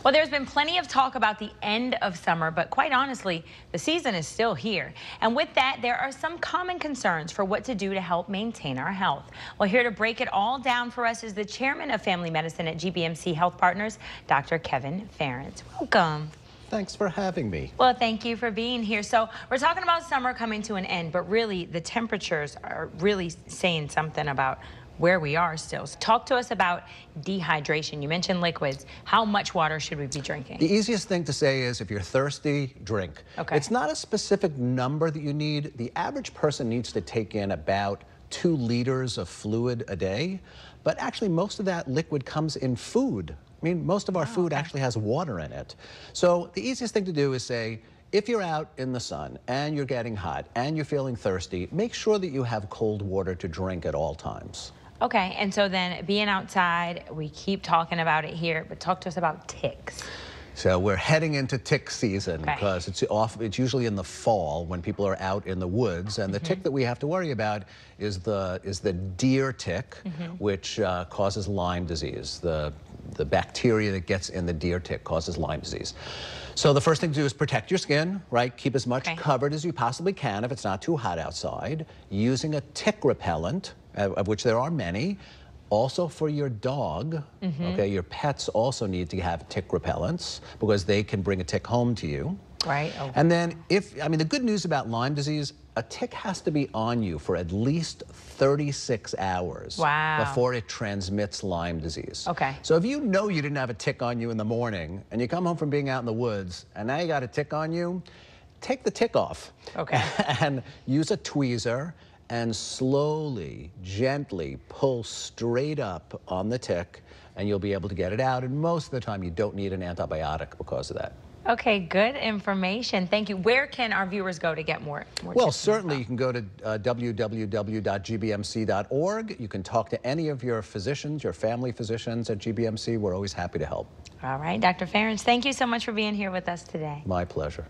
Well, there's been plenty of talk about the end of summer, but quite honestly, the season is still here. And with that, there are some common concerns for what to do to help maintain our health. Well, here to break it all down for us is the chairman of family medicine at GBMC Health Partners, Dr. Kevin Ferentz. Welcome. Thanks for having me. Well, thank you for being here. So we're talking about summer coming to an end, but really the temperatures are really saying something about where we are still. So talk to us about dehydration. You mentioned liquids. How much water should we be drinking? The easiest thing to say is if you're thirsty, drink. Okay. It's not a specific number that you need. The average person needs to take in about 2 liters of fluid a day, but actually most of that liquid comes in food. I mean, most of our food actually has water in it. So the easiest thing to do is say, if you're out in the sun and you're getting hot and you're feeling thirsty, make sure that you have cold water to drink at all times. Okay, and so then being outside, we keep talking about it here, but talk to us about ticks. So we're heading into tick season because Okay. it's usually in the fall when people are out in the woods, and the tick that we have to worry about is the deer tick, which causes Lyme disease. The bacteria that gets in the deer tick causes Lyme disease. So the first thing to do is protect your skin, right? Keep as much covered as you possibly can if it's not too hot outside, using a tick repellent, of which there are many. Also for your dog, okay, your pets also need to have tick repellents because they can bring a tick home to you. Right. Okay. And then the good news about Lyme disease, a tick has to be on you for at least 36 hours before it transmits Lyme disease. Okay. So if you know you didn't have a tick on you in the morning and you come home from being out in the woods and now you got a tick on you, take the tick off. Okay. And use a tweezer and slowly, gently pull straight up on the tick and you'll be able to get it out. And most of the time you don't need an antibiotic because of that. Okay, good information. Thank you. Where can our viewers go to get more Well, tips certainly you can go to www.gbmc.org. You can talk to any of your physicians, your family physicians at GBMC. We're always happy to help. All right, Dr. Ferentz, thank you so much for being here with us today. My pleasure.